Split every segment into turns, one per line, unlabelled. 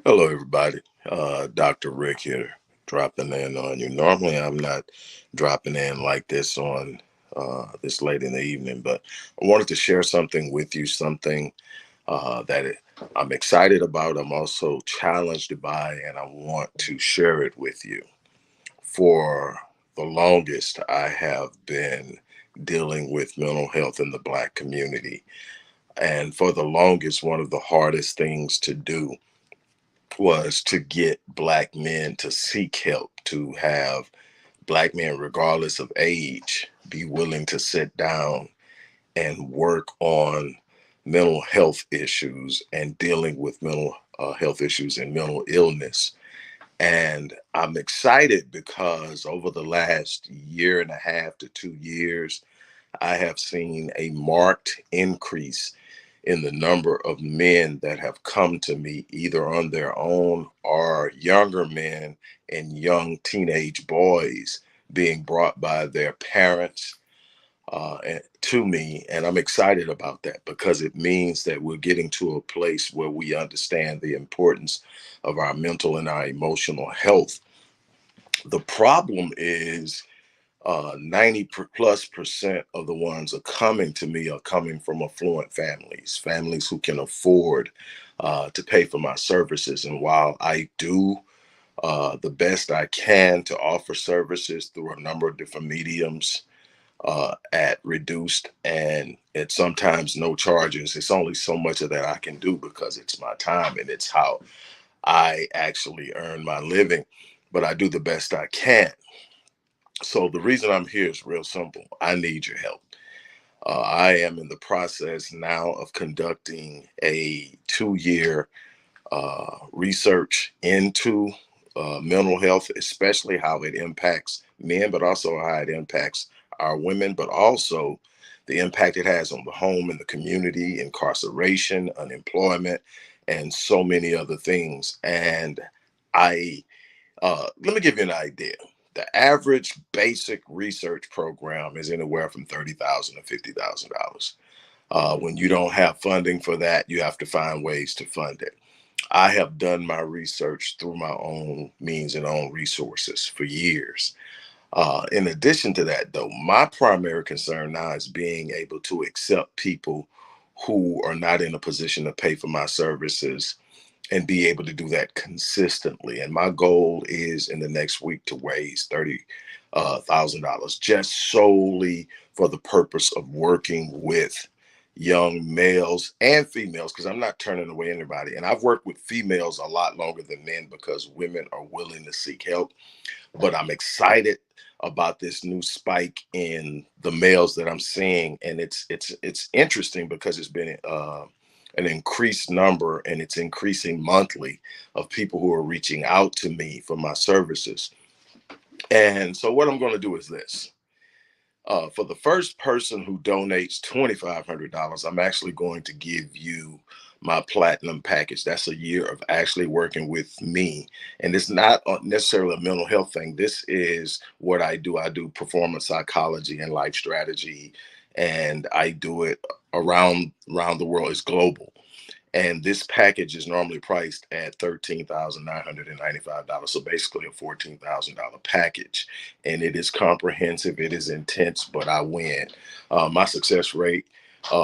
Hello, everybody. Dr. Rick here, dropping in on you. Normally, I'm not dropping in like this on this late in the evening, but I wanted to share something with you, something I'm excited about. I'm also challenged by, and I want to share it with you. For the longest, I have been dealing with mental health in the Black community. And for the longest, one of the hardest things to do was to get Black men to seek help, to have Black men, regardless of age, be willing to sit down and work on mental health issues and dealing with mental health issues and mental illness. And I'm excited because over the last year and a half to 2 years, I have seen a marked increase in the number of men that have come to me either on their own or younger men and young teenage boys being brought by their parents to me. And I'm excited about that because it means that we're getting to a place where we understand the importance of our mental and our emotional health. The problem is 90 plus percent of the ones are coming to me are coming from affluent families, families who can afford to pay for my services. And while I do the best I can to offer services through a number of different mediums at reduced and at sometimes no charges, it's only so much of that I can do because it's my time and it's how I actually earn my living. But I do the best I can. So the reason I'm here is real simple. I need your help. I am in the process now of conducting a 2 year research into mental health, especially how it impacts men, but also how it impacts our women, but also the impact it has on the home and the community, incarceration, unemployment, and so many other things. And I let me give you an idea. The average basic research program is anywhere from $30,000 to $50,000. When you don't have funding for that, you have to find ways to fund it. I have done my research through my own means and own resources for years. In addition to that, though, my primary concern now is being able to accept people who are not in a position to pay for my services and be able to do that consistently. And my goal is in the next week to raise $30,000 just solely for the purpose of working with young males and females because I'm not turning away anybody. And I've worked with females a lot longer than men because women are willing to seek help. But I'm excited about this new spike in the males that I'm seeing, and it's interesting because it's been an increased number, and it's increasing monthly of people who are reaching out to me for my services. And so, what I'm going to do is this. For the first person who donates $2,500, I'm actually going to give you my platinum package. That's a year of actually working with me. And it's not necessarily a mental health thing. This is what I do. I do performance psychology and life strategy, and I do it around the world. It's global. And this package is normally priced at $13,995. So basically a $14,000 package. And it is comprehensive, it is intense, but I win. My success rate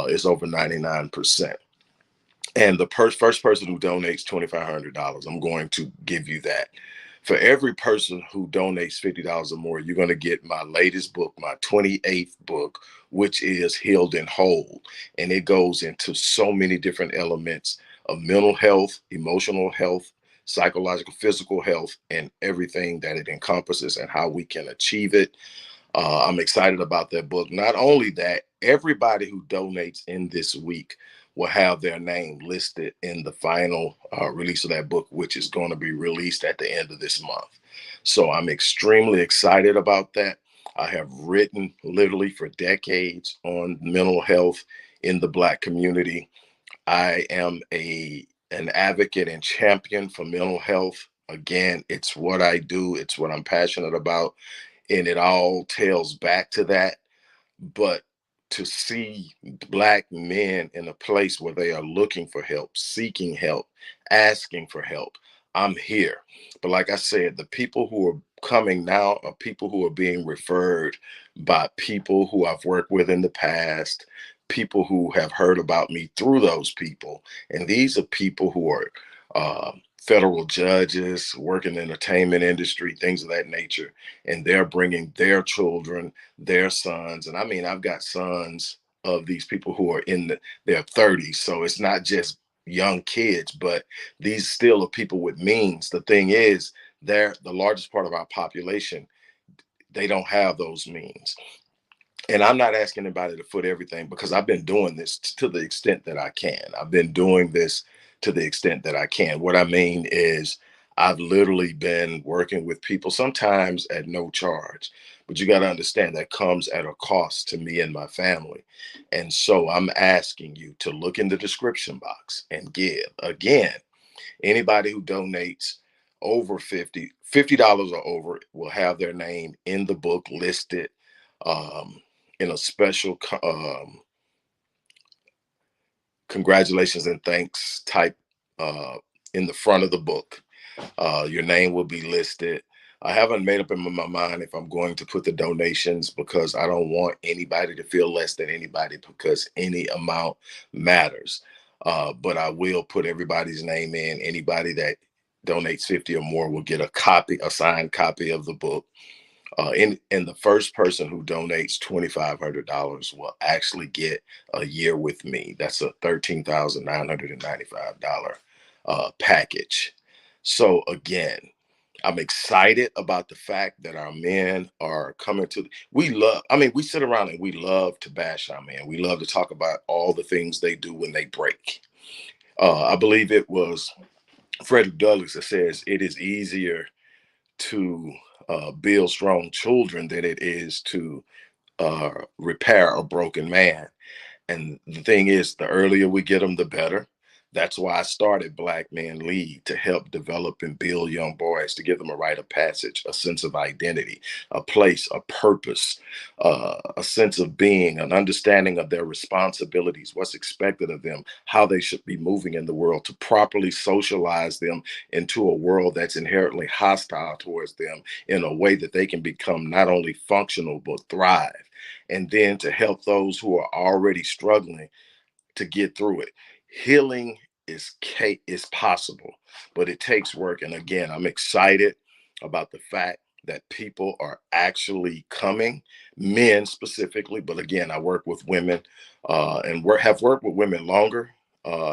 is over 99%. And the first person who donates $2,500, I'm going to give you that. For every person who donates $50 or more, you're going to get my latest book, my 28th book, which is Healed and Whole. And it goes into so many different elements of mental health, emotional health, psychological, physical health, and everything that it encompasses and how we can achieve it. I'm excited about that book. Not only that, everybody who donates in this week will have their name listed in the final release of that book, which is going to be released at the end of this month. So I'm extremely excited about that. I have written literally for decades on mental health in the Black community. I am an advocate and champion for mental health. Again, it's what I do, it's what I'm passionate about, and it all tails back to that. But to see Black men in a place where they are looking for help, seeking help, asking for help. I'm here. But like I said, the people who are coming now are people who are being referred by people who I've worked with in the past, people who have heard about me through those people. And these are people who are federal judges, work in the entertainment industry, things of that nature. And they're bringing their children, their sons. And I mean, I've got sons of these people who are in their 30s. So it's not just young kids, but these still are people with means. The thing is, they're the largest part of our population. They don't have those means. And I'm not asking anybody to foot everything, because I've been doing this to the extent that I can. I've been doing this to the extent that I can. What I mean is, I've literally been working with people, sometimes at no charge, but you got to understand that comes at a cost to me and my family. And so I'm asking you to look in the description box and give. Again, anybody who donates over $50 or over will have their name in the book listed, um, in a special congratulations and thanks type, uh, in the front of the book. Your name will be listed. I haven't made up in my mind if I'm going to put the donations, because I don't want anybody to feel less than anybody, because any amount matters. But I will put everybody's name in. Anybody that donates 50 or more will get a copy, a signed copy of the book. And the first person who donates $2,500 will actually get a year with me. That's a $13,995 package. So again, I'm excited about the fact that our men are coming to. We love. I mean, we sit around and we love to bash our men. We love to talk about all the things they do when they break. I believe it was Frederick Douglass that says it is easier to build strong children than it is to repair a broken man. And the thing is, the earlier we get them, the better. That's why I started Black Men Lead, to help develop and build young boys, to give them a rite of passage, a sense of identity, a place, a purpose, a sense of being, an understanding of their responsibilities, what's expected of them, how they should be moving in the world, to properly socialize them into a world that's inherently hostile towards them, in a way that they can become not only functional, but thrive. And then to help those who are already struggling to get through it. Healing is possible, but it takes work. And again, I'm excited about the fact that people are actually coming, men specifically. But again, I work with women, and have worked with women longer.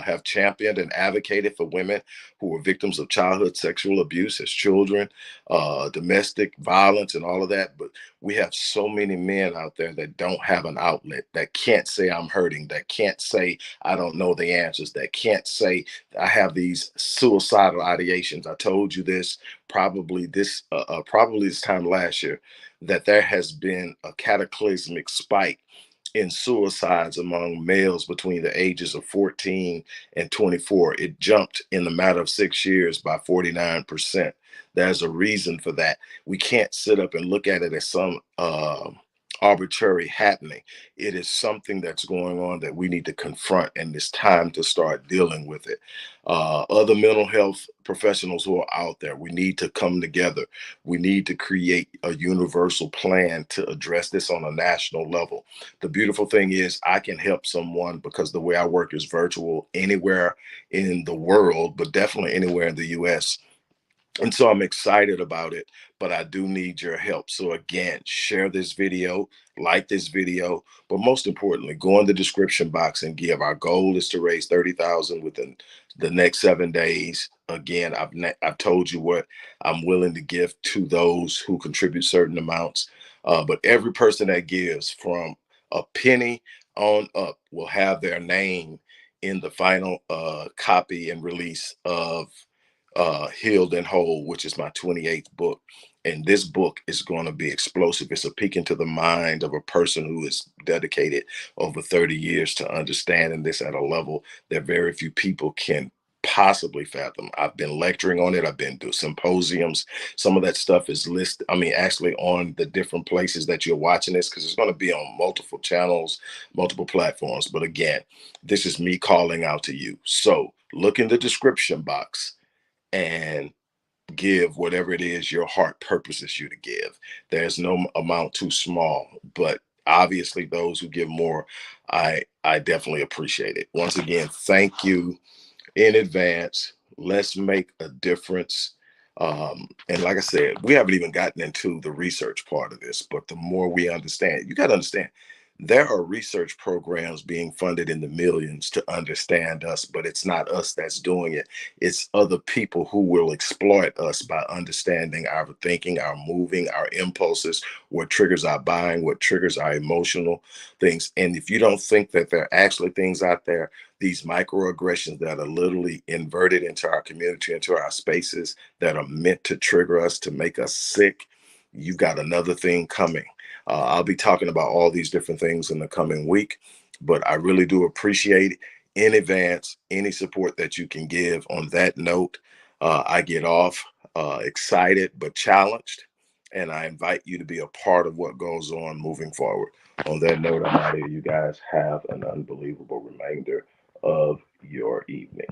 Have championed and advocated for women who were victims of childhood sexual abuse as children, domestic violence, and all of that. But we have so many men out there that don't have an outlet, that can't say I'm hurting, that can't say I don't know the answers, that can't say I have these suicidal ideations. I told you this probably this time last year, that there has been a cataclysmic spike in suicides among males between the ages of 14 and 24. It jumped in the matter of 6 years by 49%. There's a reason for that. We can't sit up and look at it as some arbitrary happening. It is something that's going on that we need to confront, and it's time to start dealing with it. Other mental health professionals who are out there, we need to come together. We need to create a universal plan to address this on a national level. The beautiful thing is, I can help someone, because the way I work is virtual, anywhere in the world, but definitely anywhere in the US. And so I'm excited about it, but I do need your help. So again, share this video, like this video, but most importantly, go in the description box and give. Our goal is to raise 30,000 within the next 7 days. Again, I've told you what I'm willing to give to those who contribute certain amounts, but every person that gives from a penny on up will have their name in the final copy and release of Healed and Whole, which is my 28th book. And this book is going to be explosive. It's a peek into the mind of a person who is dedicated over 30 years to understanding this at a level that very few people can possibly fathom. I've been lecturing on it. I've been to symposiums. Some of that stuff is listed. I mean, actually on the different places that you're watching this, because it's going to be on multiple channels, multiple platforms. But again, this is me calling out to you. So look in the description box and give whatever it is your heart purposes you to give. There's no amount too small, but obviously those who give more, I definitely appreciate it. Once again, thank you in advance. Let's make a difference. And like I said, we haven't even gotten into the research part of this, but the more we understand, you got to understand there are research programs being funded in the millions to understand us, but it's not us that's doing it. It's other people who will exploit us by understanding our thinking, our moving, our impulses, what triggers our buying, what triggers our emotional things. And if you don't think that there are actually things out there, these microaggressions that are literally inverted into our community, into our spaces, that are meant to trigger us, to make us sick, you've got another thing coming. I'll be talking about all these different things in the coming week, but I really do appreciate in advance any support that you can give. On that note, I get off excited but challenged, and I invite you to be a part of what goes on moving forward. On that note, I'm out of here. You guys have an unbelievable remainder of your evening.